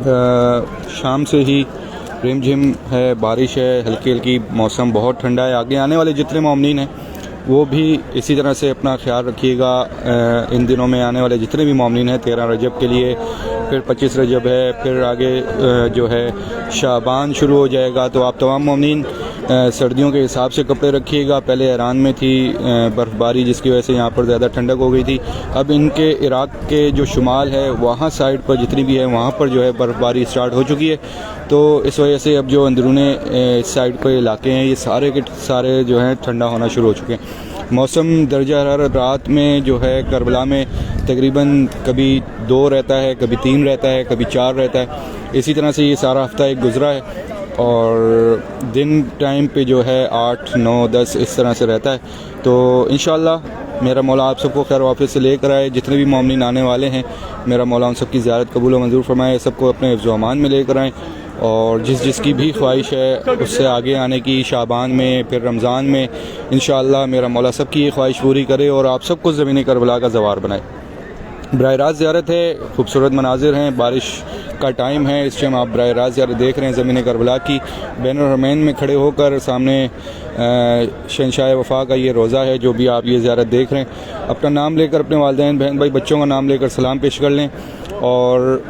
शाम से ही रिमझिम है, बारिश है, हल्की हल्की, मौसम बहुत ठंडा है। आगे आने वाले जितने मोमिनीन हैं वो भी इसी तरह से अपना ख्याल रखिएगा। इन दिनों में आने वाले जितने भी मोमिनीन हैं 13 रजब के लिए, फिर 25 रजब है, फिर आगे जो है शाबान शुरू हो जाएगा। तो आप तमाम मोमिनीन सर्दियों के हिसाब से कपड़े रखिएगा। पहले ईरान में थी बर्फ़बारी, जिसकी वजह से यहाँ पर ज़्यादा ठंडक हो गई थी। अब इनके इराक़ के जो शुमाल है वहाँ साइड पर जितनी भी है वहाँ पर जो है बर्फ़बारी स्टार्ट हो चुकी है। तो इस वजह से अब जो अंदरूने इस साइड पर इलाके हैं ये सारे के सारे जो हैं ठंडा होना शुरू हो चुके हैं। मौसम दर्जा हरारत रात में जो है करबला में तकरीबन कभी 2 रहता है, कभी 3 रहता है, कभी 4 रहता है। इसी तरह से ये सारा हफ्ता एक गुज़रा है और दिन टाइम पे जो है 8, 9, 10 इस तरह से रहता है। तो इंशाअल्लाह मेरा मौला आप सबको खैर वापस से लेकर आए। जितने भी मोमिनीन आने वाले हैं मेरा मौला उन सबकी ज़ियारत कबूल व मंजूर फरमाए, सबको अपने हिफ्ज़ व अमान में लेकर आएँ। और जिसकी भी ख्वाहिश है उससे आगे आने की, शाबान में फिर रमज़ान में, इंशाअल्लाह मेरा मौला सबकी ये ख्वाहिश पूरी करे और आप सबको ज़मीन करबला का ज़वार बनाए। बराह रास्त ज़ियारत है, खूबसूरत मनाजिर हैं, बारिश का टाइम है, इस टाइम आप बराह रास्त ज़ियारत देख रहे हैं ज़मीन करबला की। बैनुल हरमैन में खड़े होकर सामने शहंशाह वफ़ा का ये रोज़ा है, जो भी आप ये ज़ियारत देख रहे हैं। अपना नाम लेकर, अपने वालिदैन बहन भाई बच्चों का नाम लेकर सलाम पेश कर लें और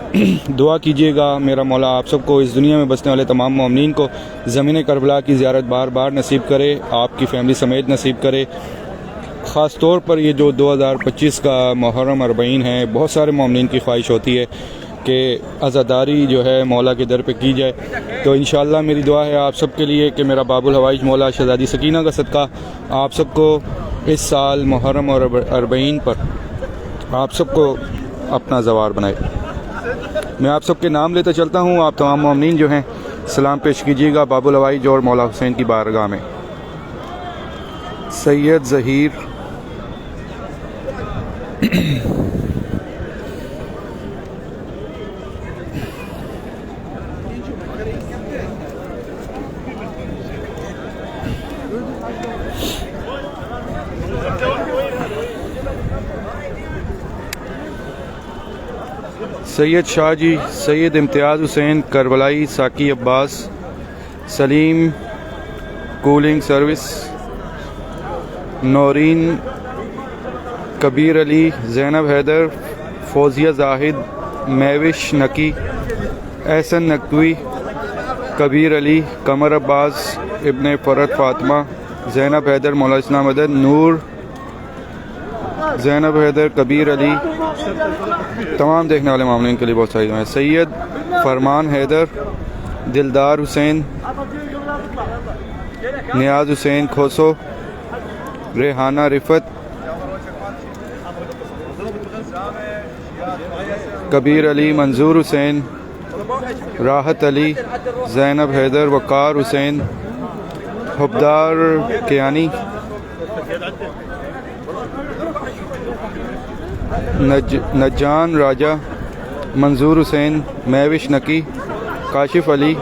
दुआ कीजिएगा मेरा मौला आप सबको, इस दुनिया में बसने वाले तमाम मोमिनीन को ज़मीन करबला की ज़ियारत बार बार नसीब करे, आपकी फ़ैमिली समेत नसीब करे। ख़ास तौर पर ये जो 2025 का मुहर्रम अरबईन है, बहुत सारे मोमिनीन की ख्वाहिश होती है कि अज़ादारी जो है मौला के दर पे की जाए। तो इंशाअल्लाह मेरी दुआ है आप सबके लिए कि मेरा बाबुल हवाइज मौला शहज़ादी सकीना का सदका आप सबको इस साल मुहर्रम और अरबईन पर आप सबको अपना ज़वार बनाए। मैं आप सबके नाम लेते चलता हूँ, आप तमाम मोमिनीन जो हैं सलाम पेश कीजिएगा बाबुल हवाइज और मौला हुसैन की बारगाह में। सैयद ज़हीर, सैयद शाहजी, सैयद इम्तियाज़ हुसैन करबलाई, साकी अब्बास, सलीम कूलिंग सर्विस, नौरीन कबीर अली, ज़ैनब हैदर, फौजिया जाहिद, महविश नकी, एहसन नकवी, कबीर अली, कमर अब्बास, इब्ने फ़रत फ़ातिमा, ज़ैनब हैदर, मौला इस्लाम मदद, नूर, ज़ैनब हैदर, कबीर अली, तमाम देखने वाले मोमिनीन के लिए बहुत सारी हैं। सैयद फरमान हैदर, दिलदार हुसैन, नियाज़ हुसैन खोसो, रेहाना रिफत, कबीर अली, मंजूर हुसैन, राहत अली, ज़ैनब हैदर, वक़ार हुसैन, हुब्दार कियानी, नजान राजा, मंजूर हुसैन, महविश नकी, काशिफ अली,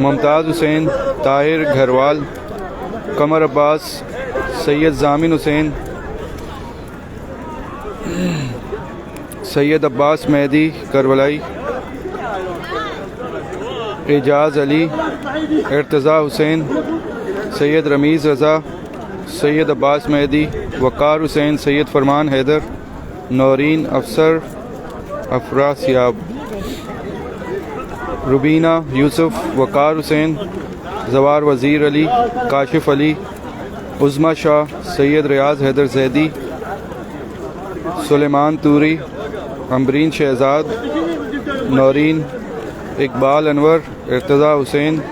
मुमताज़ हुसैन, ताहिर घरवाल, कमर अब्बास, सैयद ज़ामिन हुसैन, सैयद अब्बास मेहदी करबलाई, एजाज़ अली, इर्तज़ा हुसैन, सैयद रमीज़ रज़ा, सैयद अब्बास मेहदी, वक़ार हुसैन, सैयद फरमान हैदर, नौरीन अफसर, अफरासियाब, रुबीना यूसुफ, वक़ार हुसैन, जवार वज़ीर अली, काशिफ अली, उज़्मा शाह, सैयद रियाज़ हैदर ज़ैदी, सुलेमान तूरी, अम्बरीन शहज़ाद, नौरीन, इकबाल अनवर, इर्तज़ा हुसैन,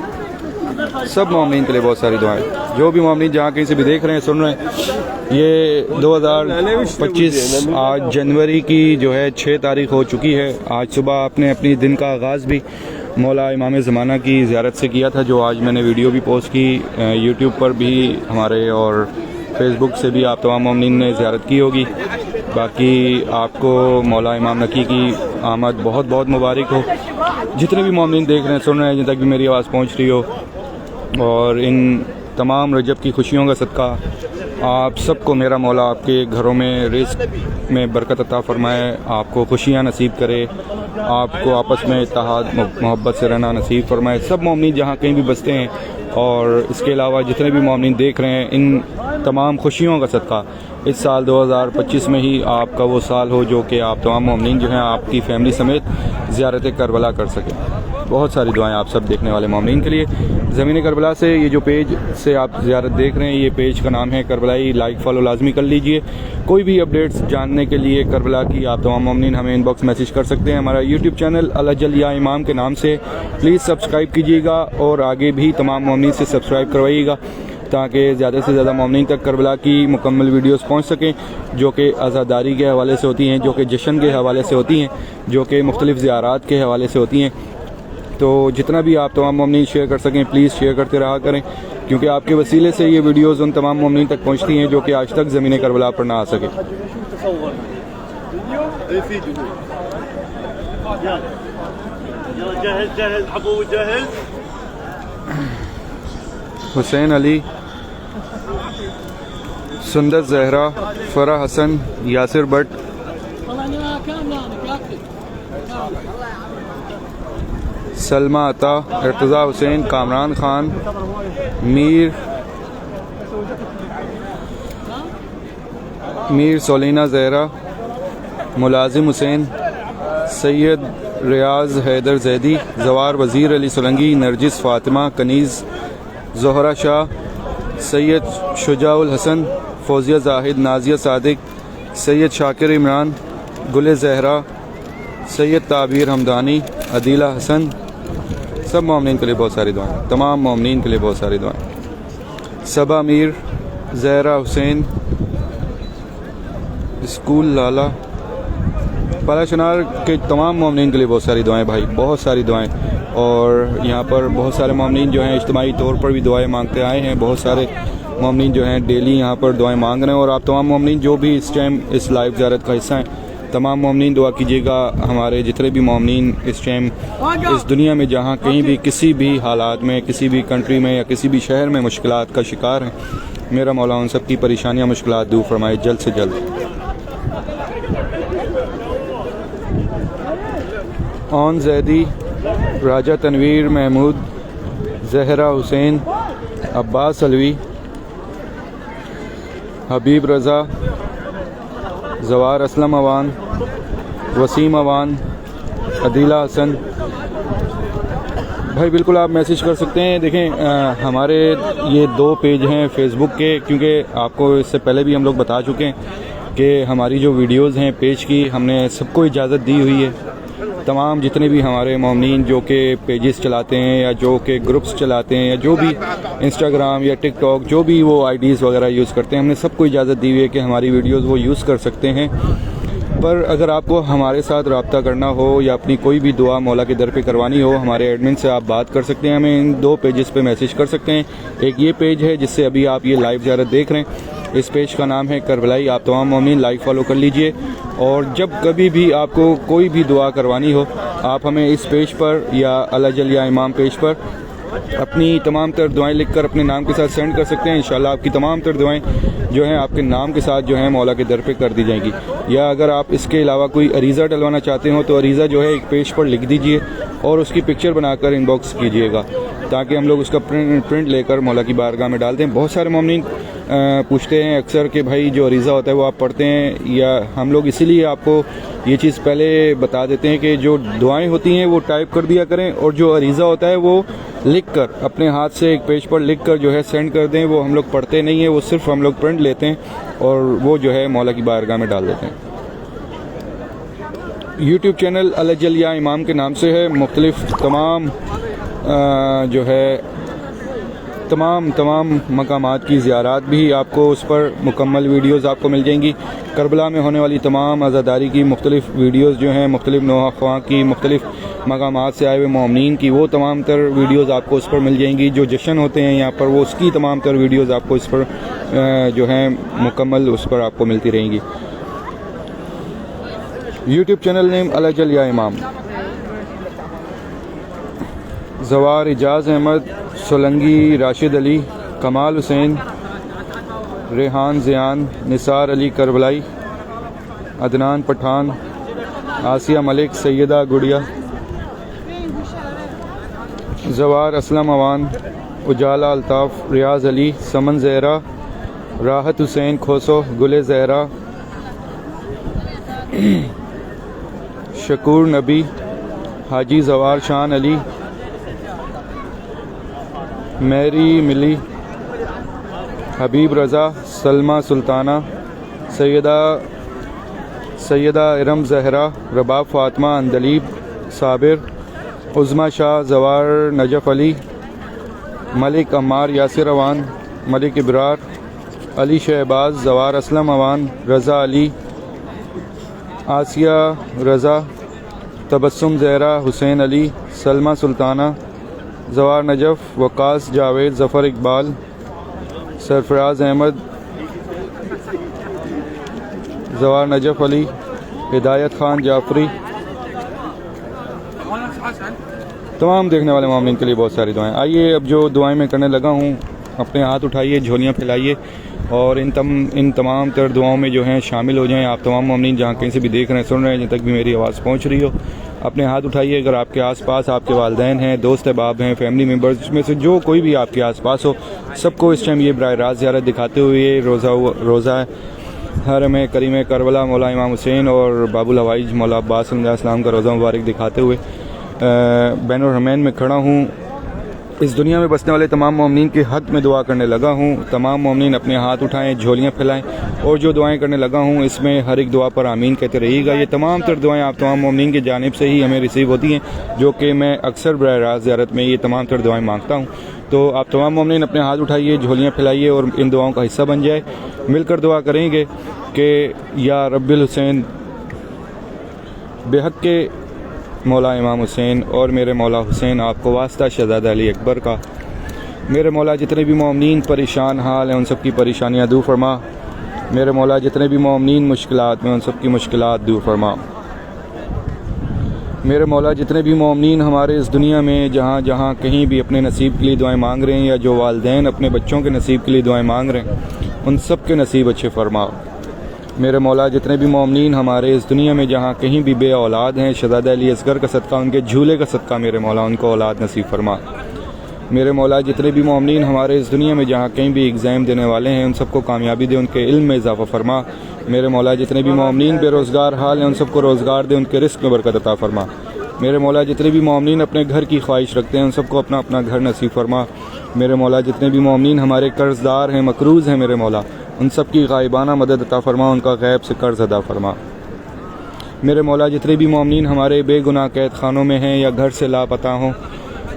सब मोमिनीन के लिए बहुत सारी दुआएं। जो भी मोमिनीन जहाँ कहीं से भी देख रहे हैं, सुन रहे हैं, ये 2025 आज जनवरी की जो है 6 तारीख़ हो चुकी है। आज सुबह आपने अपनी दिन का आगाज़ भी मौला इमाम ज़माना की ज़ियारत से किया था, जो आज मैंने वीडियो भी पोस्ट की, यूट्यूब पर भी हमारे और फेसबुक से भी आप तमाम मोमिनीन ने ज़ियारत की होगी। बाकी आपको मौला इमाम नकी की आमद बहुत बहुत मुबारक हो। जितने भी मोमिनीन देख रहे हैं, सुन रहे हैं, जिन तक भी मेरी आवाज़ पहुँच रही हो, और इन तमाम रजब की खुशियों का सदका आप सबको मेरा मौला आपके घरों में रिज़्क़ में बरकत अता फ़रमाए, आपको खुशियाँ नसीब करे, आपको आपस में इत्तेहाद मोहब्बत से रहना नसीब फ़रमाए। सब मोमिन जहाँ कहीं भी बसते हैं और इसके अलावा जितने भी मोमिन देख रहे हैं, इन तमाम खुशियों का सदका इस साल 2025 में ही आपका वो साल हो जो कि आप तमाम मोमिन जो हैं आपकी फ़ैमिली समेत ज़ियारत करबला कर सकें। बहुत सारी दुआएं आप सब देखने वाले मोमिन के लिए। ज़मीन करबला से ये जो पेज से आप ज़ियारत देख रहे हैं, ये पेज का नाम है करबलाई। लाइक फॉलो लाजमी कर लीजिए। कोई भी अपडेट्स जानने के लिए करबला की आप तमाम मोमिन हमें इनबॉक्स मैसेज कर सकते हैं। हमारा यूट्यूब चैनल अल अजल या इमाम के नाम से प्लीज़ सब्सक्राइब कीजिएगा और आगे भी तमाम मोमिन से सब्सक्राइब करवाइएगा ताकि ज़्यादा से ज़्यादा मोमिन तक करबला की मुकम्मल वीडियोस पहुंच सकें, जो कि आज़ादारी के हवाले से होती हैं, जो कि जश्न के हवाले से होती हैं, जो कि मुख्तलिफ़ ज़ियारात के हवाले से होती हैं। तो जितना भी आप तमाम मोमिन शेयर कर सकें प्लीज़ शेयर करते रहा करें, क्योंकि आपके वसीले से ये वीडियोज़ उन तमाम मोमिन तक पहुँचती हैं जो कि आज तक ज़मीन करबला पर ना आ सके। हुसैन अली, सुंदर जहरा, फरा हसन, यासिर भट्ट, सलमा अता, इर्तज़ा हुसैन, कामरान खान, मीर सोलिना जहरा, मुलाजिम हुसैन, सैयद रियाज हैदर जैदी, जवार वज़ीर अली सोलंगी, नरजिस फ़ातिमा, कनीज़ ज़ोहरा शाह, सैयद शुजाउल हसन, फ़ौजिया जाहिद, नाजिया सादिक, सैयद शाकिर इमरान, गुल ज़हरा, सैयद ताबीर हमदानी, अदीला हसन। सब मोमिन के लिए बहुत सारी दुआएं, तमाम मोमिन के लिए बहुत सारी दुआएं। सबा मीर, ज़हरा हुसैन, स्कूल लाला, पालाशनार के तमाम मोमिन के लिए बहुत सारी दुआएं भाई, बहुत सारी दुआएं। और यहाँ पर बहुत सारे मोमिन जो हैं इज्तिमाई तौर पर भी दुआएं मांगते आए हैं। बहुत सारे मोमिन जो हैं डेली यहाँ पर दुआएं मांग रहे हैं। और आप तमाम मोमिन जो भी इस टाइम इस लाइव ज़ियारत का हिस्सा हैं, तमाम मोमिन दुआ कीजिएगा हमारे जितने भी मोमिन इस टाइम इस दुनिया में जहाँ कहीं भी किसी भी हालात में, किसी भी कंट्री में या किसी भी शहर में मुश्किलात का शिकार हैं, मेरा मौला उन सब की परेशानियाँ मुश्किलात दूर फरमाए जल्द से जल्द। ऑन जैदी, राजा तनवीर महमूद, जहरा हुसैन, अब्बास अलवी, हबीब रज़ा, जवार असलम अवान, वसीम अवान, अदीला हसन। भाई बिल्कुल आप मैसेज कर सकते हैं। देखें हमारे ये 2 पेज हैं फेसबुक के, क्योंकि आपको इससे पहले भी हम लोग बता चुके हैं कि हमारी जो वीडियोज़ हैं पेज की हमने सबको इजाज़त दी हुई है। तमाम जितने भी हमारे मोमिन जो कि पेजेस चलाते हैं या जो कि ग्रुप्स चलाते हैं या जो भी इंस्टाग्राम या टिकटॉक जो भी वो आईडीज़ वगैरह यूज़ करते हैं, हमने सबको इजाज़त दी हुई है कि हमारी वीडियोस वो यूज़ कर सकते हैं। पर अगर आपको हमारे साथ रब्ता करना हो या अपनी कोई भी दुआ मौला के दर पे करवानी हो, हमारे एडमिन से आप बात कर सकते हैं। हमें इन 2 पेजेस पे मैसेज कर सकते हैं। एक ये पेज है जिससे अभी आप ये लाइव ज़ियारत देख रहे हैं, इस पेज का नाम है करबलाई। आप तमाम मोमिन लाइक फॉलो कर लीजिए। और जब कभी भी आपको कोई भी दुआ करवानी हो, आप हमें इस पेज पर या अल अजल या इमाम पेज पर अपनी तमाम तर दुआएं लिखकर अपने नाम के साथ सेंड कर सकते हैं। इंशाल्लाह आपकी तमाम तर दुआएं जो हैं आपके नाम के साथ जो है मौला के दर पे कर दी जाएंगी। या अगर आप इसके अलावा कोई अरीज़ा डलवाना चाहते हो तो अरीज़ा जो है एक पेज पर लिख दीजिए और उसकी पिक्चर बनाकर इनबॉक्स कीजिएगा, ताकि हम लोग उसका प्रिंट लेकर मौला की बारगाह में डाल दें। बहुत सारे मोमिन पूछते हैं अक्सर कि भाई जो अरीज़ा होता है वो आप पढ़ते हैं, या हम लोग इसीलिए आपको ये चीज़ पहले बता देते हैं कि जो दुआएं होती हैं वो टाइप कर दिया करें, और जो अरीज़ा होता है वो लिख कर अपने हाथ से एक पेज पर लिख कर जो है सेंड कर दें। वो हम लोग पढ़ते नहीं हैं, वो सिर्फ हम लोग प्रिंट लेते हैं और वो जो है मौला की बारगाह में डाल देते हैं। यूट्यूब चैनल अल अजल या इमाम के नाम से है। मुख्तलिफ तमाम जो है तमाम मकामात की ज़ियारात भी आपको उस पर मुकम्मल वीडियोज़ आपको मिल जाएंगी। करबला में होने वाली तमाम आज़ादारी की मुख्तलिफ वीडियोज़ जो हैं, मुख्तलिफ नौआ ख्वाह की, मुख्तलिफ मकामात से आए हुए मोमिनीन की, वो तमाम तर वीडियोज़ आपको उस पर मिल जाएंगी। जो जश्न होते हैं यहाँ पर वो उसकी तमाम तर वीडियोज़ आपको इस पर जो है मुकम्मल उस पर आपको मिलती रहेंगी। यूट्यूब चैनल नेम अल अजल या इमाम। जवार, इजाज़ अहमद, सोलंगी, राशिद अली, कमाल हुसैन, रेहान ज़ियान, निसार अली करबलाई, अदनान पठान, आसिया मलिक, सैयदा गुड़िया, जवार असलम अवान, उजाला अल्ताफ़, रियाज़ अली, समन ज़हरा, राहत हुसैन खोसो, गुले ज़हरा, शकूर नबी, हाजी जवार शान अली, मैरी मिली, हबीब रज़ा, सलमा सुल्ताना, सैयदा इरम ज़हरा, रबाब फ़ातिमा, अंदलीब साबिर, उज़मा शाह, जवार नजफ़ अली, मलिक अम्मार, यासिर अवान, मलिक इब्रार, अली शहबाज, जवार असलम अवान, रज़ा अली, आसिया रज़ा, तबस्सुम ज़हरा, हुसैन अली, सलमा सुल्ताना, जवार नजफ़, वक़ास जावेद, ज़फ़र इकबाल, सरफराज अहमद, जवार नजफ़ अली, हिदायत ख़ान जाफ़री। तमाम देखने वाले मामलीन के लिए बहुत सारी दुआएं। आइए अब जो दुआएं मैं करने लगा हूँ, अपने हाथ उठाइए, झोलियाँ फैलाइए और इन तमाम तर दुआओं में जो हैं शामिल हो जाएं। आप तमाम मामलीन जहाँ कहीं से भी देख रहे हैं, सुन रहे हैं, जिन तक भी मेरी आवाज़ पहुँच रही हो, अपने हाथ उठाइए। अगर आपके आसपास आपके वालिदैन हैं, दोस्त अहबाब हैं, फैमिली मेम्बर्स में से जो कोई भी आपके आसपास हो, सबको इस टाइम ये बराह रास्त ज़ियारत दिखाते हुए रोज़ा हरम करीम करबला मौला इमाम हुसैन और बाबुल हवाइज मौला अब्बास अलैहिस्सलाम का रोज़ा मुबारक दिखाते हुए बैनुर हरमैन में खड़ा हूँ। इस दुनिया में बसने वाले तमाम मोमिनीन के हक़ में दुआ करने लगा हूँ। तमाम मोमिनीन अपने हाथ उठाएं, झोलियाँ फैलाएं और जो दुआएं करने लगा हूँ इसमें हर एक दुआ पर आमीन कहते रहिएगा। ये तमाम तर दुआएं आप तमाम मोमिनीन की जानिब से ही हमें रिसीव होती हैं, जो कि मैं अक्सर बराह रास्त ज़ियारत में ये तमाम तर दुआएं मांगता हूँ। तो आप तमाम मोमिनीन अपने हाथ उठाइए, झोलियाँ फैलाइए और इन दुआओं का हिस्सा बन जाए। मिलकर दुआ करेंगे कि या रब्बिल हुसैन, बेहक के मौला इमाम हुसैन और मेरे मौला हुसैन, आपको वास्ता शहज़ादा अली अकबर का, मेरे मौला जितने भी मोमिनीन परेशान हाल हैं उन सब की परेशानियाँ दूर फरमा। मेरे मौला जितने भी मोमिनीन मुश्किलात में उन सब की मुश्किलात दूर फरमा। मेरे मौला जितने भी मोमिनीन हमारे इस दुनिया में जहाँ जहाँ कहीं भी अपने नसीब के लिए दुआएं मांग रहे हैं या जो वालिदैन अपने बच्चों के नसीब के लिए दुआएं मांग रहे हैं, उन सब के नसीब अच्छे फरमा। मेरे मौला जितने भी मोमिनीन हमारे इस दुनिया में जहाँ कहीं भी बे औलाद हैं, शहज़ादा अली असगर का सदका, उनके झूले का सदका मेरे मौला उनको औलाद नसीब फरमा। मेरे मौला जितने भी मोमिनीन हमारे इस दुनिया में जहाँ कहीं भी एग्ज़ाम देने वाले हैं उन सबको कामयाबी दे, उनके इल्म में इजाफ़ा फरमा। मेरे मौला जितने भी मोमिनीन बेरोज़गार हाल हैं उन सबको रोज़गार दे, उनके रिस्क में बरकत अता फरमा। मेरे मौला जितने भी मोमिनीन अपने घर की ख्वाहिश रखते हैं उन सबको अपना अपना घर नसीब फरमा। मेरे मौला जितने भी मोमिनीन हमारे कर्ज़दार हैं, मकरूज़ हैं, मेरे मौला उन सब की गायबाना मदद अता फरमा, उनका गैब से कर्ज़ अदा फरमा। मेरे मौला जितने भी मोमिनीन हमारे बेगुनाह कैद खानों में हैं या घर से लापता हों,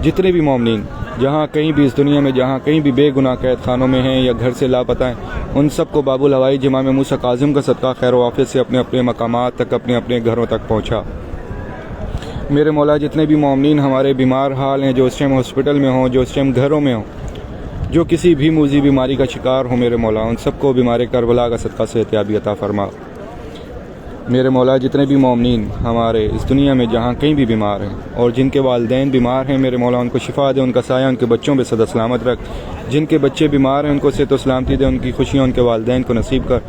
जितने भी मोमिनीन जहाँ कहीं भी इस दुनिया में जहाँ कहीं भी बेगुनाह कैद खानों में हैं या घर से लापता हैं, उन सबको बाबुल हवाइज इमाम मूसा काज़िम का सदका खैर व आफियत से अपने अपने मकामात तक, अपने अपने घरों तक पहुँचा। मेरे मौला जितने भी मोमिनीन हमारे बीमार हाल हैं, जो इस टाइम हॉस्पिटल में हों, जो इस टाइम घरों में हों, जो किसी भी मूजी बीमारी का शिकार हो, मेरे मौला उन सबको बीमार करबला का सदका सेहतियाबी अता फरमा। मेरे मौला जितने भी मोमिनीन हमारे इस दुनिया में जहाँ कहीं भी बीमार हैं और जिनके वालिदैन बीमार हैं, मेरे मौला उनको शिफा दे, उनका साया उनके बच्चों पे सदा सलामत रख। जिनके बच्चे बीमार हैं उनको सेहत व सलामती दे, उनकी खुशियाँ उनके वालिदैन को नसीब कर।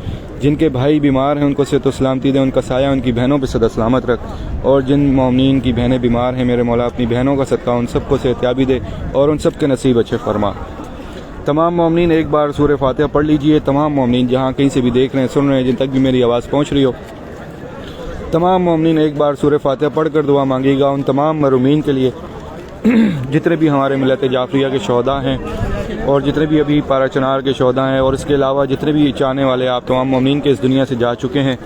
जिनके भाई बीमार हैं उनको सेहत व सलामती दे, उनका साया उनकी बहनों पे सदा सलामत रख। और जिन मोमिनीन की बहनें बीमार हैं, मेरे मौला अपनी बहनों का सदका उन सबको सेहतियाबी दे और उन सब के नसीब अच्छे फरमा। तमाम मोमिनीन एक बार सूरह फातिहा पढ़ लीजिए। तमाम मोमिनीन जहाँ कहीं से भी देख रहे हैं, सुन रहे हैं, जिन तक भी मेरी आवाज़ पहुँच रही हो, तमाम मोमिनीन एक बार सूरह फातिहा पढ़ कर दुआ मांगिएगा उन तमाम मरूमीन के लिए जितने भी हमारे मिलत जाफरिया के शोहदा हैं और जितने भी अभी पारा चनार के शोहदा हैं, और इसके अलावा जितने भी चाहने वाले आप तमाम मोमिनीन के इस दुनिया से जा चुके हैं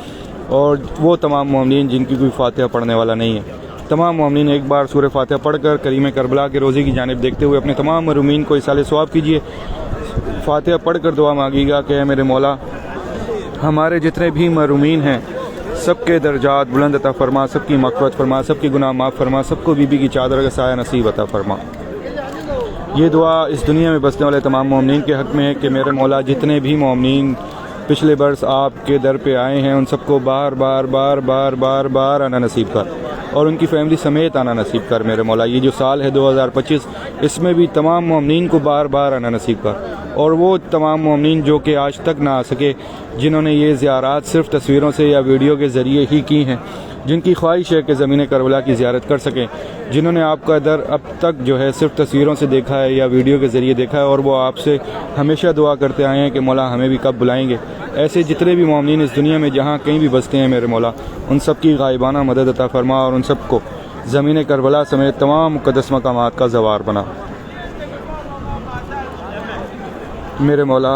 और वो तमाम मोमिनीन जिनकी कोई फातिहा पढ़ने वाला नहीं है। तमाम मोमिनीन एक बार सूरह फातिहा पढ़कर करीम करबला के रोज़े की जानिब देखते हुए अपने तमाम मरूमीन को इसाले सवाब कीजिए। फातिहा पढ़कर दुआ मांगिएगा कि मेरे मौला हमारे जितने भी मरूमीन हैं सबके दर्जात बुलंद अता फरमा, सबकी मग़फ़िरत फरमा, सबकी गुनाह माफ़ फरमा, सबको बीबी की चादर का साया नसीब अता फरमा। ये दुआ इस दुनिया में बसने वाले तमाम मोमिनीन के हक़ में है कि मेरे मौला जितने भी मोमिनीन पिछले बरस आपके दर पे आए हैं उन सबको बार बार बार बार बार बार आना नसीब कर और उनकी फैमिली समेत आना नसीब कर। मेरे मौला ये जो साल है 2025, इसमें भी तमाम मोमिनीन को बार बार आना नसीब कर और वो तमाम मोमिनीन जो कि आज तक ना आ सके, जिन्होंने ये ज़ियारात सिर्फ़ तस्वीरों से या वीडियो के ज़रिए ही की हैं, जिनकी ख्वाहिश है कि ज़मीन करबला की ज़ियारत कर सकें, जिन्होंने आपका दर अब तक जो है सिर्फ़ तस्वीरों से देखा है या वीडियो के ज़रिए देखा है, और वो आपसे हमेशा दुआ करते आए हैं कि मौला हमें भी कब बुलाएंगे। ऐसे जितने भी मोमिनीन इस दुनिया में जहाँ कहीं भी बसते हैं मेरे मौला, उन सब की गायबाना मदद अता फरमा और उन सब को ज़मीन करबला समेत तमाम मुक़द्दस मकामात का ज़वार बना। मेरे मौला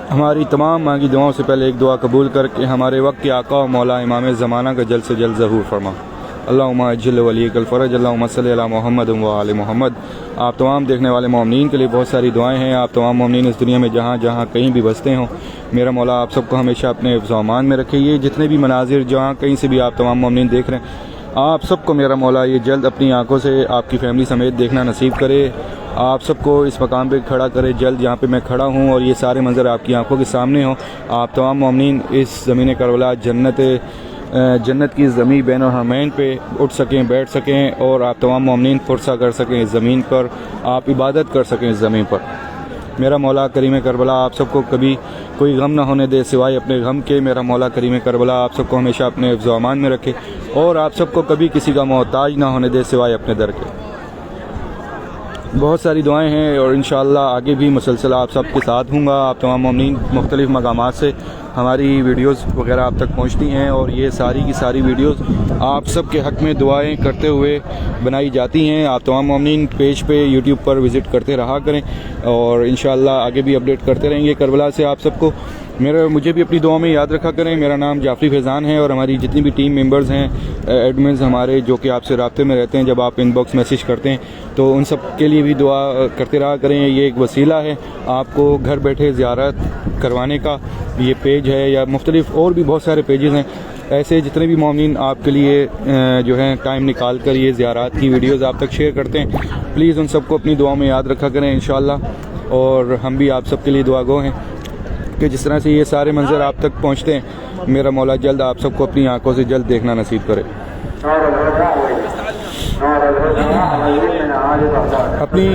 हमारी तमाम मांगी दुआओं से पहले एक दुआ कबूल करके हमारे वक्त के आका और मौला इमाम ज़माना का जल्द से जल्द ज़हूर फरमा। अल्लाहुम्मा अज्जिल वलीकल फ़रज, अल्लाहुम्मा सल्लि अला मुहम्मद व आले मोहम्मद। आप तमाम देखने वाले मोमिनीन के लिए बहुत सारी दुआएं हैं। आप तमाम मोमिनीन इस दुनिया में जहाँ जहाँ कहीं भी बसते हों, मेरा मौला आप सबको हमेशा अपने हिफ्ज़-ओ-अमान में रखे। ये जितने भी मनाजिर जहाँ कहीं से भी आप तमाम मोमिनीन देख रहे हैं, आप सबको मेरा मौला ये जल्द अपनी आंखों से आपकी फैमिली समेत देखना नसीब करे। आप सबको इस मकाम पे खड़ा करे जल्द, जहाँ पे मैं खड़ा हूँ, और ये सारे मंजर आपकी आंखों के सामने हों। आप तमाम मोमिनीन इस ज़मीन करबला जन्नत की ज़मीन बैन हरमैन पे उठ सकें, बैठ सकें, और आप तमाम मोमिनीन फुर्सा कर सकें इस ज़मीन पर, आप इबादत कर सकें इस ज़मीन पर। मेरा मौला करीम करबला आप सबको कभी कोई गम ना होने दे सिवाय अपने गम के। मेरा मौला करीम करबला आप सबको हमेशा अपने हिफ्ज़-ओ-अमान में रखे और आप सबको कभी किसी का मोहताज ना होने दे सिवाय अपने दर के। बहुत सारी दुआएं हैं और इंशाअल्लाह आगे भी मुसलसल आप सबके साथ हूँगा। आप तमाम मोमिनीन मुख्तलिफ़ मकामात से हमारी वीडियोस वगैरह आप तक पहुँचती हैं, और ये सारी की सारी वीडियोस आप सब के हक़ में दुआएं करते हुए बनाई जाती हैं। आप तमाम मोमिनीन पेज पे यूट्यूब पर विज़िट करते रहा करें, और इंशाअल्लाह आगे भी अपडेट करते रहेंगे करबला से आप सबको। मुझे भी अपनी दुआ में याद रखा करें। मेरा नाम जाफ़री फैज़ान है, और हमारी जितनी भी टीम मेंबर्स हैं, एडमिन्स हमारे जो कि आपसे राब्ते में रहते हैं, जब आप इनबॉक्स मैसेज करते हैं तो उन सब के लिए भी दुआ करते रहा करें। ये एक वसीला है आपको घर बैठे ज़ियारत करवाने का, ये पेज है, या मुख्तलिफ़ और भी बहुत सारे पेजेस हैं। ऐसे जितने भी मोमिनीन आपके लिए जो है टाइम निकाल कर ये ज़ियारत की वीडियोज़ आप तक शेयर करते हैं, प्लीज़ उन सबको अपनी दुआ में याद रखा करें इंशाअल्लाह। और हम भी आप सब के लिए दुआ गो हैं कि जिस तरह से ये सारे मंजर आप तक पहुँचते हैं, मेरा मौला जल्द आप सबको अपनी आंखों से जल्द देखना नसीब करे। अपनी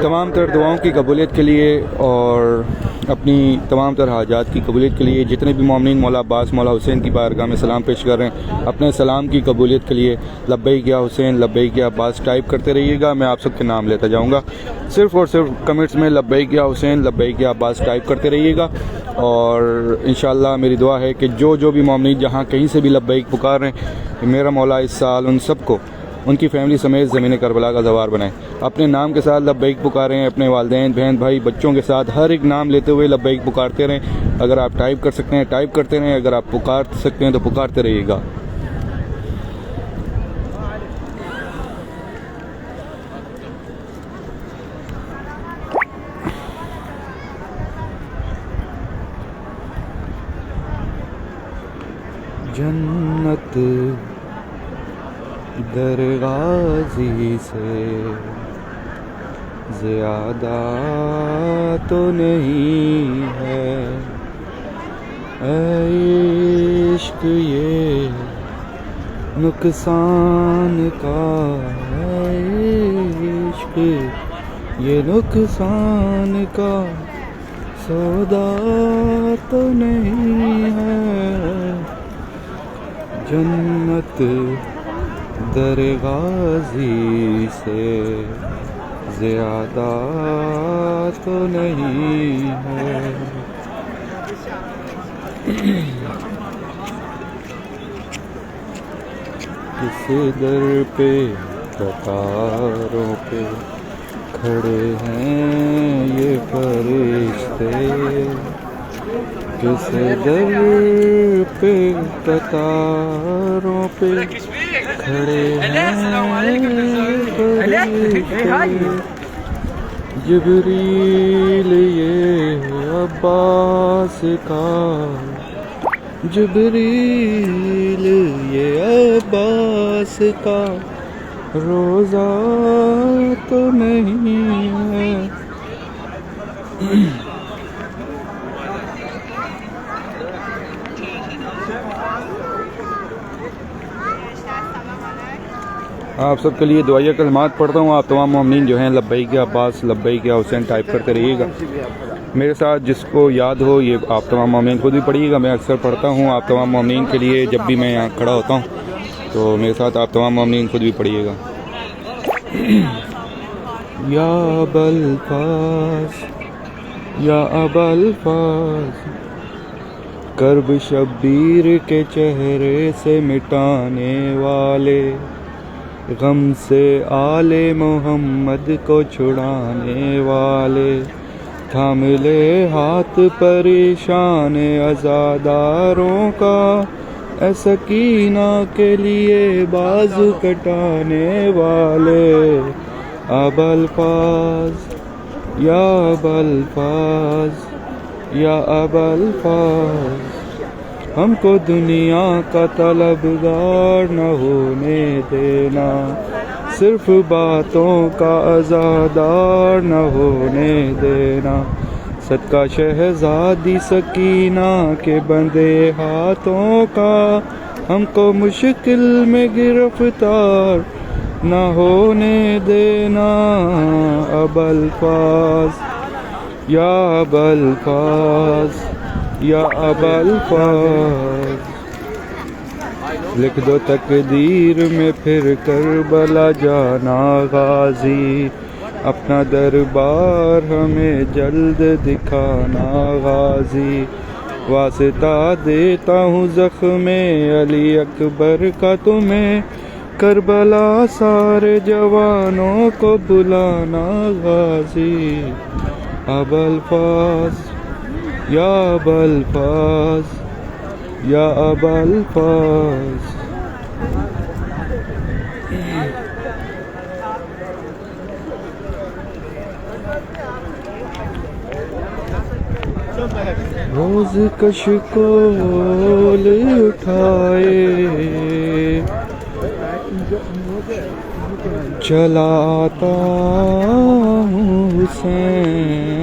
तमाम तर दुआओं की कबूलियत के लिए और अपनी तमाम तर हाजात की कबूलियत के लिए जितने भी मोमिनीन मौला अब्बास मौला हुसैन की बारगाह में सलाम पेश कर रहे हैं, अपने सलाम की कबूलियत के लिए लब्बैक या हुसैन, लब्बैक या अब्बास टाइप करते रहिएगा। मैं आप सबके नाम लेता जाऊँगा, सिर्फ़ और सिर्फ कमेंट्स में लब्बैक या हुसैन, लब्बैक या अब्बास टाइप करते रहिएगा। और इंशाअल्लाह मेरी दुआ है कि जो भी मोमिनीन जहाँ कहीं से भी लब्बैक पुकार रहे हैं, मेरा मौला इस साल उन सबको उनकी फैमिली समेत ज़मीन करबला का ज़वार बनाए। अपने नाम के साथ लब्बैक पुकारें, अपने वालिदैन, बहन, भाई, बच्चों के साथ हर एक नाम लेते हुए लब्बैक पुकारते रहें। अगर आप टाइप कर सकते हैं टाइप करते रहें, अगर आप पुकार सकते हैं तो पुकारते रहिएगा। जन्नत दरगाज़ी से ज़्यादा तो नहीं है, ऐ इश्क़ ये नुकसान का, ऐ इश्क़ ये नुकसान का सौदा तो नहीं है। जन्नत दरगाज़ी से ज़्यादा तो नहीं है। किस दर पे कतारों पे खड़े हैं ये फरिश्ते, किस दर पे कतारों पे खड़े हैं जिब्रील ये अब्बास का, जिब्रील ये अब्बास का रोज़ा तो नहीं है। आप सबके लिए दुआया कलमात पढ़ता हूँ। आप तमाम मोमिनीन जो हैं लब्बैक या अब्बास, लब्बैक या हुसैन टाइप करते रहिएगा। मेरे साथ जिसको याद हो ये आप तमाम मोमिनीन खुद भी पढ़िएगा। मैं अक्सर पढ़ता हूँ आप तमाम मोमिनीन के लिए जब भी मैं यहाँ खड़ा होता हूँ, तो मेरे साथ आप तमाम मोमिनीन खुद भी पढ़िएगा। या अबल फास या अबल फास, कर्ब शब्बीर के चेहरे से मिटाने वाले, गम से आले मोहम्मद को छुड़ाने वाले, थाम ले हाथ परेशान अज़ादारों का, ए सकीना के लिए बाजू कटाने वाले, अबल फाज या अबल फाज या अबल फाज, हमको दुनिया का तलबगार न होने देना, सिर्फ बातों का अज़ादार न होने देना, सदका शहज़ादी सकीना के बंदे हाथों का, हमको मुश्किल में गिरफ्तार न होने देना, अबल फाज या अबल फाज या अबल फाज, लिख दो तकदीर में फिर करबला जाना गाजी, अपना दरबार हमें जल्द दिखाना गाजी, वास्ता देता हूँ ज़ख्मे अली अकबर का तुम्हें, करबला सारे जवानों को बुलाना गाजी, अबल फाज या अबल फाज या अबल फाज। रोज कशकोल उठाए चलाता हूँ हुसैन,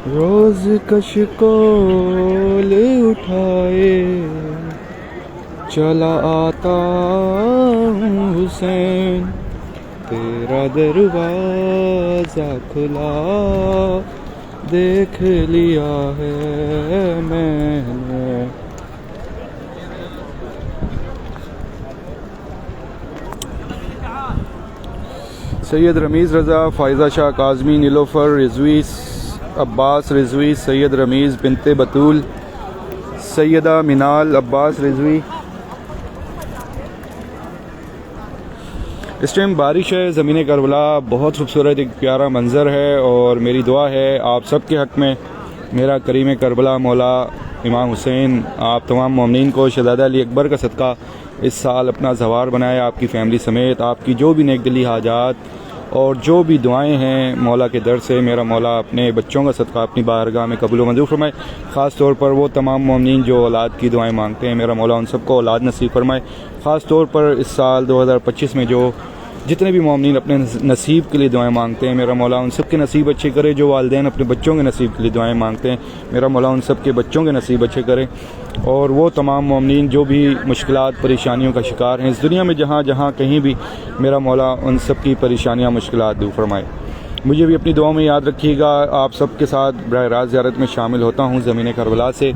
रोज कशकोल उठाए चला आता हूँ हुसैन, तेरा दरवाज़ा खुला देख लिया है मैंने। सैयद रमीज़ रज़ा, फ़ायज़ा शाह काज़मी, नीलोफ़र रिज़वी, अब्बास रिज़वी, सैयद रमीज़ बिनते बतूल, सैयदा मिनाल अब्बास रिज़वी। इस टाइम बारिश है, ज़मीन करबला बहुत खूबसूरत एक प्यारा मंज़र है, और मेरी दुआ है आप सब के हक़ में, मेरा करीम करबला मौला इमाम हुसैन आप तमाम मोमिनीन को शहज़ादा अली अकबर का सदका इस साल अपना ज़वार बनाए, आपकी फ़ैमिली समेत। आपकी जो भी नेक दिली हाजात और जो भी दुआएं हैं मौला के दर से, मेरा मौला अपने बच्चों का सदका अपनी बारगाह में कबूल व मंजूर फरमाए। ख़ास तौर पर वो तमाम मोमिनीन जो औलाद की दुआएं मांगते हैं, मेरा मौला उन सबको औलाद नसीब फरमाए। ख़ास तौर पर इस साल 2025 में जो जितने भी मोमिनीन अपने नसीब के लिए दुआएं मांगते हैं, मेरा मौला उन सब के नसीब अच्छे करे। जो वालिदैन अपने बच्चों के नसीब के लिए दुआएं मांगते हैं, मेरा मौला उन सब के बच्चों के नसीब अच्छे करे। और वो तमाम मोमिनीन जो भी मुश्किलात परेशानियों का शिकार हैं इस दुनिया में, जहाँ जहाँ कहीं भी, मेरा मौला उन सब की परेशानियाँ मुश्किलात दूर फरमाए। मुझे भी अपनी दुआओं में याद रखिएगा। आप सबके साथ बराह रास्त ज़ियारत में शामिल होता हूँ ज़मीन करबला से।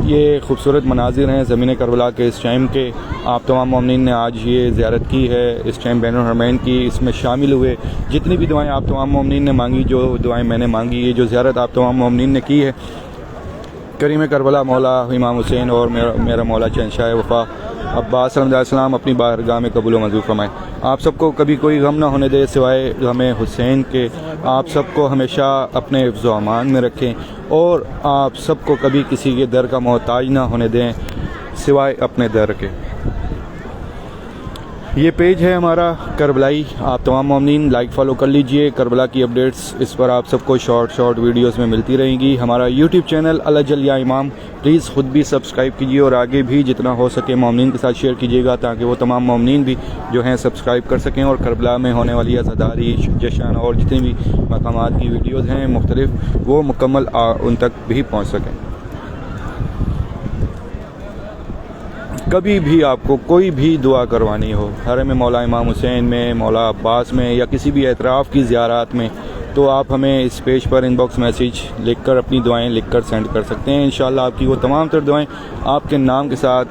ये खूबसूरत मनाजिर हैं ज़मीन करबला के इस टाइम के। आप तमाम मोमिनीन ने आज ये ज़ियारत की है, इस टाइम बैनुल हरमैन की, इसमें शामिल हुए। जितनी भी दुआएं आप तमाम मोमिनीन ने मांगी, जो दुआएं मैंने मांगी, ये जो ज़ियारत आप तमाम मोमिनीन ने की है, करीम करबला मौला इमाम हुसैन और मेरा मौला शहंशाह वफ़ा अब्बास अलैहिस्सलाम अपनी बारगाह में कबूल व मंजूर फरमाए। आप सबको कभी कोई गम ना होने दे सिवाय हमें हुसैन के। आप सबको हमेशा अपने हिफ्ज़ व अमान में रखें, और आप सबको कभी किसी के दर का मोहताज ना होने दें सिवाय अपने दर के। ये पेज है हमारा करबलाई, आप तमाम मोमिनीन लाइक फॉलो कर लीजिए। करबला की अपडेट्स इस पर आप सबको शॉर्ट वीडियोस में मिलती रहेंगी। हमारा यूट्यूब चैनल अल जल या इमाम, प्लीज़ ख़ुद भी सब्सक्राइब कीजिए, और आगे भी जितना हो सके मोमिनीन के साथ शेयर कीजिएगा, ताकि वो तमाम मोमिनीन भी जो हैं सब्सक्राइब कर सकें, और करबला में होने वाली अज़ादारी, जश्न और जितनी भी मकामात की वीडियोज़ हैं मुख्तलिफ, वो मुकम्मल उन तक भी पहुँच सकें। कभी भी आपको कोई भी दुआ करवानी हो, हरम मौला इमाम हुसैन में, मौला अब्बास में, या किसी भी एतराफ़ की ज़ियारत में, तो आप हमें इस पेज पर इनबॉक्स मैसेज लिखकर अपनी दुआएं लिखकर सेंड कर सकते हैं। इंशाल्लाह आपकी वो तमाम तर दुआएं आपके नाम के साथ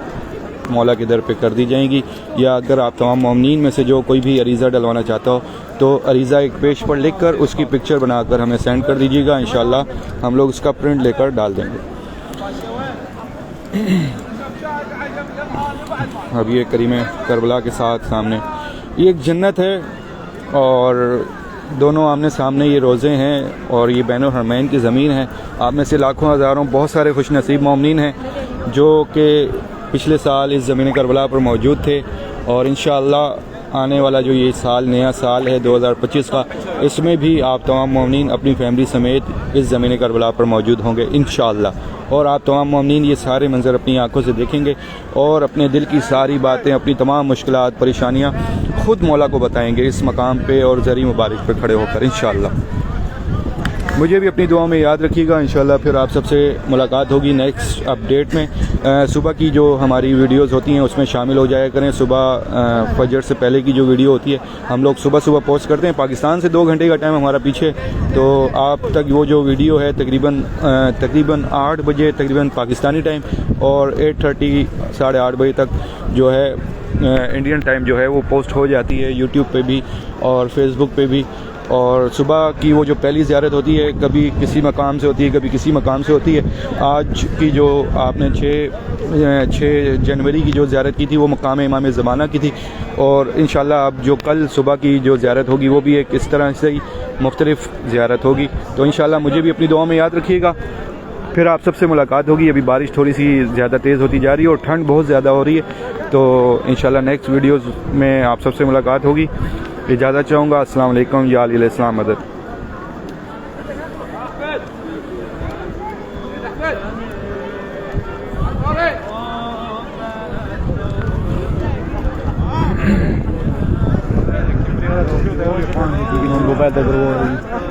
मौला के दर पे कर दी जाएंगी। या अगर आप तमाम मोमिनीन में से जो कोई भी अरीज़ा डलवाना चाहता हो तो अरीज़ा एक पेज पर लिखकर उसकी पिक्चर बनाकर हमें सेंड कर दीजिएगा। इंशाल्लाह हम लोग उसका प्रिंट लेकर डाल देंगे। अब ये करीम करबला के साथ सामने ये एक जन्नत है और दोनों आमने सामने ये रोज़े हैं और ये बैनुल हरमैन की ज़मीन है। आप में से लाखों हज़ारों बहुत सारे खुश नसीब मोमिनीन हैं जो कि पिछले साल इस ज़मीन करबला पर मौजूद थे और इंशाअल्लाह आने वाला जो ये साल नया साल है 2025 का, इसमें भी आप तमाम मोमिनीन अपनी फैमिली समेत इस ज़मीन करबला पर मौजूद होंगे इंशाअल्लाह। और आप तमाम मोमिनीन ये सारे मंज़र अपनी आंखों से देखेंगे और अपने दिल की सारी बातें, अपनी तमाम मुश्किलात परेशानियाँ खुद मौला को बताएंगे इस मकाम पे और ज़री मुबारक पे खड़े होकर इंशाअल्लाह। मुझे भी अपनी दुआओं में याद रखिएगा। इंशाअल्लाह फिर आप सबसे मुलाकात होगी नेक्स्ट अपडेट में। सुबह की जो हमारी वीडियोस होती हैं उसमें शामिल हो जाया करें। सुबह फजर से पहले की जो वीडियो होती है हम लोग सुबह सुबह पोस्ट करते हैं। पाकिस्तान से 2 घंटे का टाइम हमारा पीछे, तो आप तक वो जो वीडियो है तकरीबन 8 बजे तकरीबन पाकिस्तानी टाइम और 8:30 साढ़े 8 बजे तक जो है इंडियन टाइम जो है वो पोस्ट हो जाती है यूट्यूब पे भी और फेसबुक पे भी। और सुबह की वो जो पहली ज़ियारत होती है कभी किसी मकाम से होती है कभी किसी मकाम से होती है। आज की जो आपने 6 जनवरी की जो ज़ियारत की थी वो मकाम इमाम ज़माना की थी और इंशाल्लाह अब जो कल सुबह की जो ज़ियारत होगी वो भी एक इस तरह से ही मुख्तलिफ ज़ियारत होगी। तो इंशाल्लाह मुझे भी अपनी दुआ में याद रखिएगा। फिर आप सबसे मुलाकात होगी। अभी बारिश थोड़ी सी ज़्यादा तेज़ होती जा रही है और ठंड बहुत ज़्यादा हो रही है, तो इंशाल्लाह नेक्स्ट वीडियोज़ में आप सबसे मुलाकात होगी। इजाज़त चाहूँगा। अस्सलाम वालेकुम। या अली इस्लाम मदद। पैदा करो